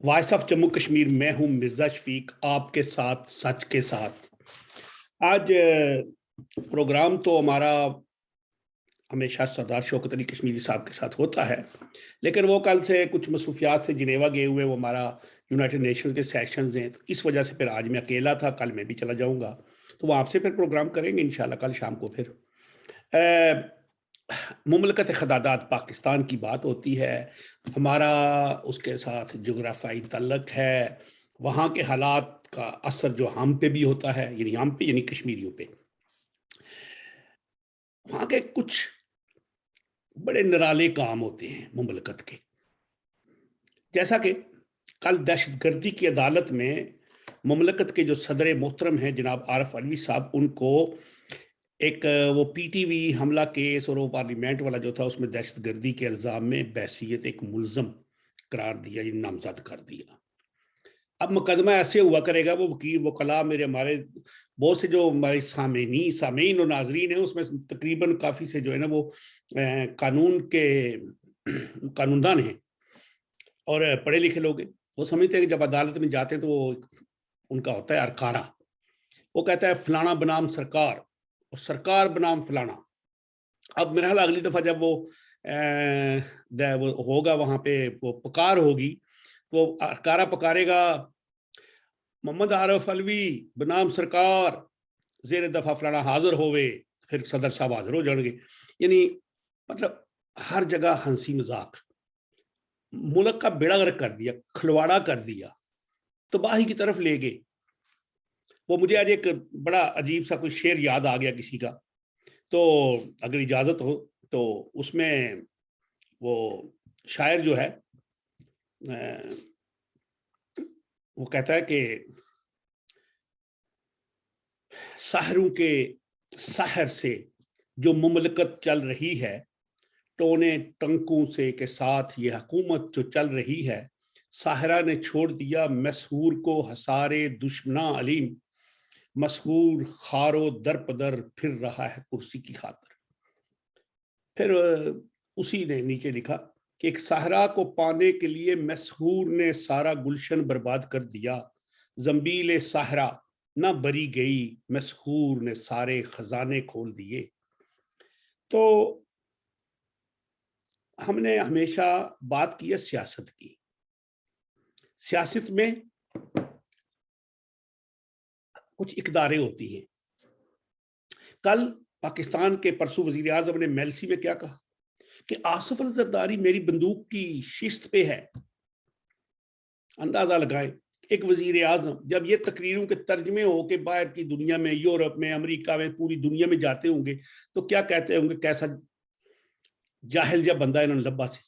Voice of Jammu Kashmir, میں ہوں مرزا شفیق، آپ کے ساتھ سچ کے ساتھ۔ آج پروگرام تو ہمارا ہمیشہ سردار شوکت علی کشمیری صاحب کے ساتھ ہوتا ہے، لیکن وہ کل سے کچھ مصروفیات سے جنیوا گئے ہوئے، وہ ہمارا یونائٹڈ نیشنز کے سیشنز ہیں، اس وجہ سے پھر آج میں اکیلا تھا، کل میں بھی چلا جاؤں گا، تو وہ آپ سے پھر پروگرام کریں گے انشاءاللہ کل شام کو۔ پھر مملکت خدادات پاکستان کی بات ہوتی ہے، ہمارا اس کے ساتھ جغرافیائی تعلق ہے، وہاں کے حالات کا اثر جو ہم پہ بھی ہوتا ہے، یعنی ہم پہ یعنی کشمیریوں پہ۔ وہاں کے کچھ بڑے نرالے کام ہوتے ہیں مملکت کے، جیسا کہ کل دہشت گردی کی عدالت میں مملکت کے جو صدر محترم ہیں جناب عارف علوی صاحب، ان کو ایک وہ پی ٹی وی حملہ کیس اور وہ پارلیمنٹ والا جو تھا، اس میں دہشت گردی کے الزام میں بحیثیت ایک ملزم قرار دیا، یہ نامزد کر دیا۔ اب مقدمہ ایسے ہوا کرے گا، وہ وکیل وکلاء میرے ہمارے بہت سے جو ہمارے سامعین اور ناظرین ہیں، اس میں تقریباً کافی سے جو ہے نا وہ قانون کے قانوندان ہیں اور پڑھے لکھے لوگ ہیں۔ وہ سمجھتے ہیں کہ جب عدالت میں جاتے ہیں تو وہ ان کا ہوتا ہے ارکارہ، وہ کہتا ہے فلانا بنام سرکار اور سرکار بنام فلانا۔ اب میرا خیال اگلی دفعہ جب وہ ہوگا وہاں پہ وہ پکار ہوگی، تو ارکارہ پکارے گا محمد عارف علوی بنام سرکار زیر دفعہ فلانا حاضر ہوئے، پھر صدر صاحب حاضر ہو جائیں گے۔ یعنی مطلب ہر جگہ ہنسی مذاق، ملک کا بیڑا غرق کر دیا، کھلواڑا کر دیا، تباہی کی طرف لے گئے۔ وہ مجھے آج ایک بڑا عجیب سا کوئی شعر یاد آ گیا کسی کا، تو اگر اجازت ہو تو اس میں وہ شاعر جو ہے وہ کہتا ہے کہ ساحروں کے سحر سے جو مملکت چل رہی ہے، ٹونے ٹنکوں سے کے ساتھ یہ حکومت جو چل رہی ہے، ساحرہ نے چھوڑ دیا مسحور کو حصارے دشمناں علیم، مسحور خارو در پدر پھر رہا ہے کرسی کی خاطر۔ پھر اسی نے نیچے لکھا کہ ایک صحرا کو پانے کے لیے مسحور نے سارا گلشن برباد کر دیا، زنبیل صحرا نہ بری گئی، مسحور نے سارے خزانے کھول دیے۔ تو ہم نے ہمیشہ بات کی ہے سیاست کی، سیاست میں کچھ اقداریں ہوتی ہیں۔ کل پاکستان کے پرسوں وزیر اعظم نے میلسی میں کیا کہا کہ آصف الزرداری میری بندوق کی شست پہ ہے۔ اندازہ لگائیں، ایک وزیر اعظم جب یہ تقریروں کے ترجمے ہو کے باہر کی دنیا میں، یورپ میں، امریکہ میں، پوری دنیا میں جاتے ہوں گے تو کیا کہتے ہوں گے، کیسا جاہل جا بندہ انہوں نے لبا سے۔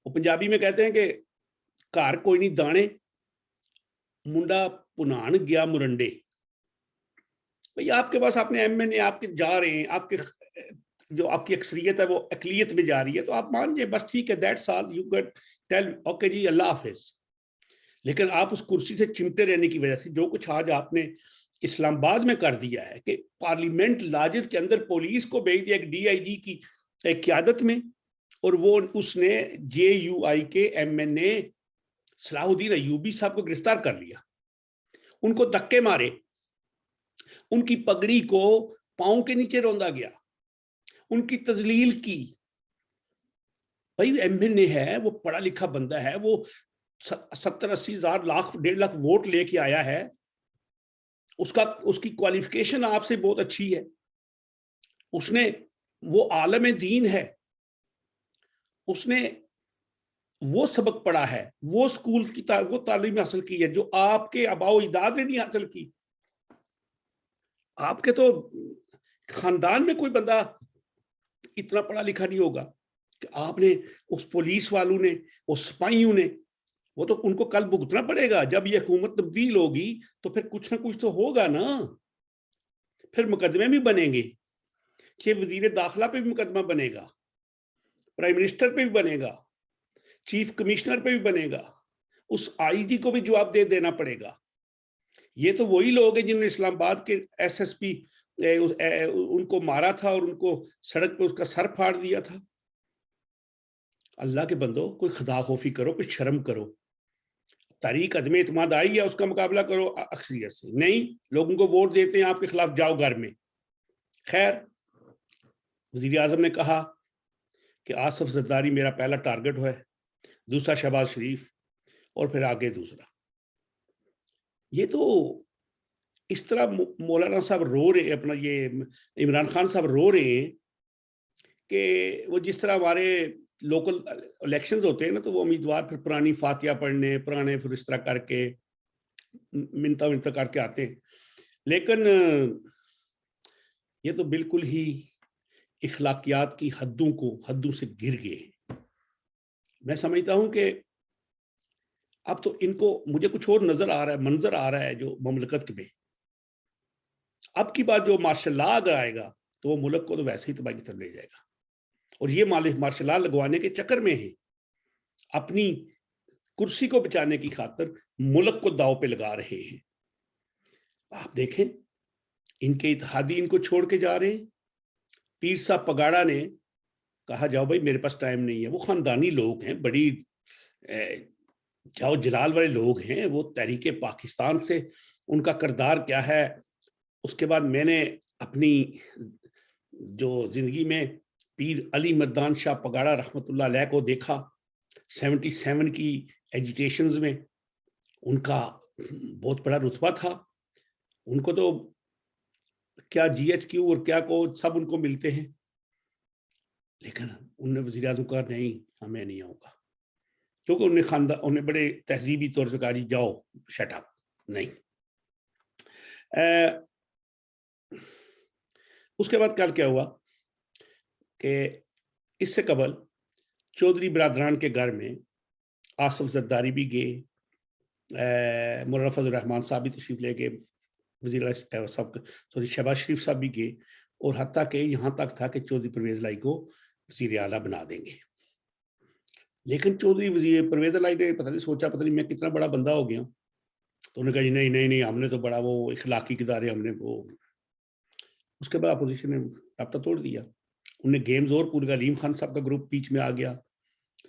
وہ پنجابی میں کہتے ہیں کہ گھر کوئی نہیں دانے، منڈا پنان گیا مرنڈے۔ بھئی آپ کے پاس اپنے ایم این اے آپ کے جا رہے ہیں، آپ کے جو آپ کی اکثریت ہے وہ اقلیت میں جا رہی ہے، تو آپ مان جائیں بس ٹھیک ہے، that's all you get tell okay جی اللہ حافظ۔ لیکن آپ اس کرسی سے چمٹے رہنے کی وجہ سے جو کچھ آج آپ نے اسلام آباد میں کر دیا ہے کہ پارلیمنٹ لاجز کے اندر پولیس کو بھیج دیا ایک ڈی آئی جی کی قیادت میں، اور وہ اس نے جے یو آئی کے ایم این اے صلاح الدین ایوبی صاحب کو گرفتار کر لیا، ان کو دھکے مارے، ان کی پگڑی کو پاؤں کے نیچے روندا گیا، ان کی تذلیل کی۔ بھائی ایم این اے ہے، وہ پڑھا لکھا بندہ ہے، وہ 70-80 ہزار لاکھ 1.5 لاکھ ووٹ لے کے آیا ہے، اس کی کوالیفیکیشن آپ سے بہت اچھی ہے، اس نے وہ عالم دین ہے، اس نے وہ سبق پڑھا ہے، وہ اسکول کی وہ تعلیم حاصل کی ہے جو آپ کے آباء و اجداد نے نہیں حاصل کی۔ آپ کے تو خاندان میں کوئی بندہ اتنا پڑھا لکھا نہیں ہوگا کہ آپ نے اس پولیس والوں نے، اس سپاہیوں نے، وہ تو ان کو کل بھگتنا پڑے گا۔ جب یہ حکومت تبدیل ہوگی تو پھر کچھ نہ کچھ تو ہوگا نا، پھر مقدمے بھی بنیں گے کہ وزیر داخلہ پہ بھی مقدمہ بنے گا، پرائم منسٹر پہ بھی بنے گا، چیف کمشنر پہ بھی بنے گا، اس آئی جی کو بھی جواب دینا پڑے گا۔ یہ تو وہی لوگ ہیں جنہوں نے اسلام آباد کے ایس ایس پی ان کو مارا تھا اور ان کو سڑک پہ اس کا سر پھاڑ دیا تھا۔ اللہ کے بندو کوئی خدا خوفی کرو, کوئی شرم کرو. تحریک عدم اعتماد آئی ہے, اس کا مقابلہ کرو اکثریت سے. نہیں, لوگوں کو ووٹ دیتے ہیں آپ کے خلاف, جاؤ گھر میں. خیر, وزیر اعظم نے کہا کہ آصف زرداری میرا پہلا ٹارگٹ ہے, دوسرا شہباز شریف, اور پھر آگے دوسرا. یہ تو اس طرح مولانا صاحب رو رہے, اپنا یہ عمران خان صاحب رو رہے ہیں کہ وہ جس طرح ہمارے لوکل الیکشنز ہوتے ہیں نا, تو وہ امیدوار پھر پرانی فاتحہ پڑھنے, پرانے پھر اس طرح کر کے منتا کر کے آتے ہیں. لیکن یہ تو بالکل ہی اخلاقیات کی حدوں سے گر گئے. میں سمجھتا ہوں کہ اب تو ان کو, مجھے کچھ اور منظر آ رہا ہے جو مملکت میں اب کی بات, جو مارشل لا اگر آئے گا تو وہ ملک کو تو ویسے ہی تباہی کی طرف لے جائے گا. اور یہ مارشل لا لگوانے کے چکر میں ہیں, اپنی کرسی کو بچانے کی خاطر ملک کو داؤ پہ لگا رہے ہیں. آپ دیکھیں, ان کے اتحادی ان کو چھوڑ کے جا رہے ہیں. پیر صاحب پگاڑا نے کہا جاؤ بھائی, میرے پاس ٹائم نہیں ہے. وہ خاندانی لوگ ہیں, بڑی جاؤ جلال والے لوگ ہیں. وہ تحریک پاکستان سے ان کا کردار کیا ہے. اس کے بعد میں نے اپنی جو زندگی میں پیر علی مردان شاہ پگاڑا رحمۃ اللہ علیہ کو دیکھا 77 کی ایجیٹیشنز میں, ان کا بہت بڑا رتبہ تھا. ان کو تو کیا جی ایچ کیو اور کیا کو سب ان کو ملتے ہیں. لیکن انہوں نے وزیر اعظم کہا نہیں, ہمیں نہیں آؤں گا, کیونکہ انہوں نے بڑے تہذیبی طور سے کہا جی جاؤ شٹ اپ. نہیں. اس کے بعد کل کیا ہوا کہ اس سے قبل چودھری برادران کے گھر میں آصف زرداری بھی گئے, مولانا فضل الرحمان صاحب بھی تشریف لے گئے, شہباز شریف صاحب بھی گئے, اور حتیٰ کہ یہاں تک تھا کہ چودھری پرویز لائی کو وزیر اعلیٰ بنا دیں گے. لیکن چودھری پرویز لائی نے پتہ نہیں سوچا, پتہ نہیں میں کتنا بڑا بندہ ہو گیا, تو انہوں نے کہا جی نہیں, ہم نے تو بڑا وہ اخلاقی کردار ہم نے وہ. اس کے بعد اپوزیشن نے رابطہ توڑ دیا. انہوں نے گیمز اور پورے علیم خان صاحب کا گروپ بیچ میں آ گیا,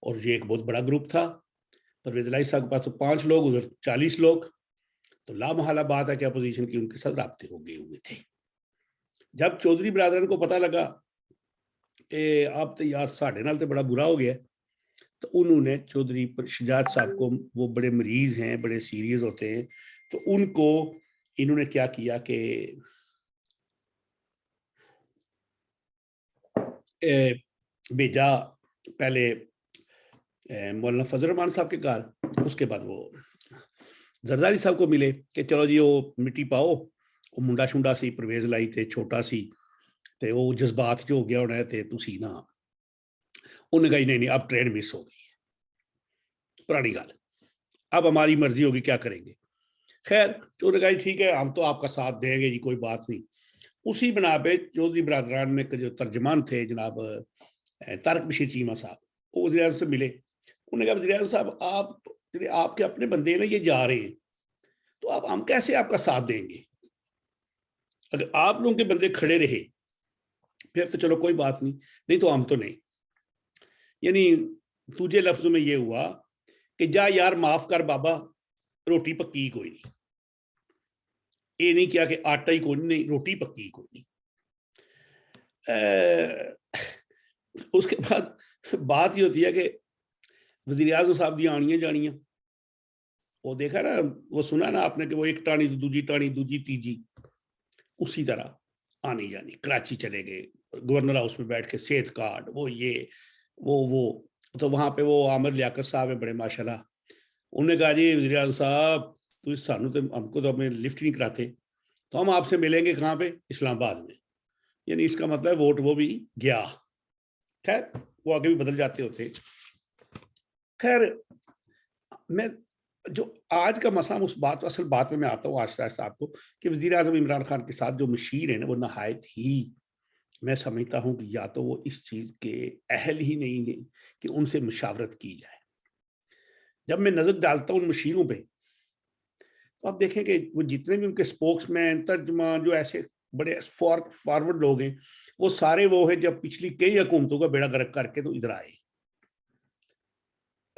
اور یہ ایک بہت بڑا گروپ تھا. پرویز لائی صاحب کے پاس تو 5 لوگ, ادھر 40 لوگ. تو لامحالہ بات ہے کہ اپوزیشن کی ان کے ساتھ رابطے ہو گئے ہوئے تھے. جب چودھری برادران کو پتہ لگا کہ آپ تو یار ساڑھے نال تو بڑا برا ہو گیا, تو انہوں نے چودھری شجاعت صاحب کو, وہ بڑے مریض ہیں, بڑے سیریس ہوتے ہیں, تو ان کو انہوں نے کیا کیا کہ بھیجا پہلے مولانا فضل الرحمان صاحب کے گھر, اس کے بعد وہ زرداری صاحب کو ملے کہ چلو جی وہ مٹی پاؤ, وہ منڈا شنڈا سی پرویز لائی تے چھوٹا سی, تے وہ جذبات جو ہو گیا ہونا ہے تے تسی نا. انہوں نے کہا نہیں اب ٹرین مس ہو گئی, پرانی گل, اب ہماری مرضی ہوگی کیا کریں گے. خیر, انہوں نے کہا ٹھیک ہے ہم تو آپ کا ساتھ دیں گے جی, کوئی بات نہیں. اسی بنا پہ چودھری برادران میں جو ترجمان تھے جناب طارق بشیر چیمہ صاحب, وہ وزیر اعظم سے ملے. انہوں نے کہا وزیر اعظم صاحب آپ کے اپنے بندے نا, یہ جا رہے ہیں, تو ہم کیسے آپ کا ساتھ دیں گے. اگر آپ لوگوں کے بندے کھڑے رہے پھر تو چلو کوئی بات نہیں تو ہم تو نہیں. یعنی تجھے لفظوں میں یہ ہوا کہ جا یار معاف کر بابا, روٹی پکی کوئی نہیں. یہ نہیں کیا کہ آٹا ہی کوئی نہیں, روٹی پکی کوئی نہیں. اس کے بعد بات یہ ہوتی ہے کہ وزیر اعظم صاحب دی آنیاں جانیاں, وہ دیکھا نا, وہ سنا نا آپ نے کہ وہ ایک ٹانی دوجی ٹانی دوجی تیجی, اسی طرح آنی جانی. کراچی چلے گئے, گورنر ہاؤس میں بیٹھ کے صحت کارڈ, وہ یہ وہ تو وہاں پہ وہ عامر لیاقت صاحب ہیں بڑے ماشاءاللہ, انہوں نے کہا جی وزیر اعظم صاحب تو سانو تو ہم کو تو اپنے لفٹ نہیں کراتے, تو ہم آپ سے ملیں گے کہاں پہ, اسلام آباد میں. یعنی اس کا مطلب ووٹ وہ بھی گیا. خیر وہ آگے بھی بدل جاتے ہوتے. خیر میں جو آج کا مسئلہ اس بات اصل بات میں آتا ہوں آہستہ آہستہ آپ کو, کہ وزیر اعظم عمران خان کے ساتھ جو مشیر ہیں نا, وہ نہایت ہی میں سمجھتا ہوں کہ یا تو وہ اس چیز کے اہل ہی نہیں ہیں کہ ان سے مشاورت کی جائے. جب میں نظر ڈالتا ہوں ان مشیروں پہ, تو آپ دیکھیں کہ وہ جتنے بھی ان کے سپوکس مین, ترجمان, جو ایسے بڑے فارورڈ لوگ ہیں, وہ سارے وہ ہیں جب پچھلی کئی حکومتوں کا بیڑا غرق کر کے تو ادھر آئے.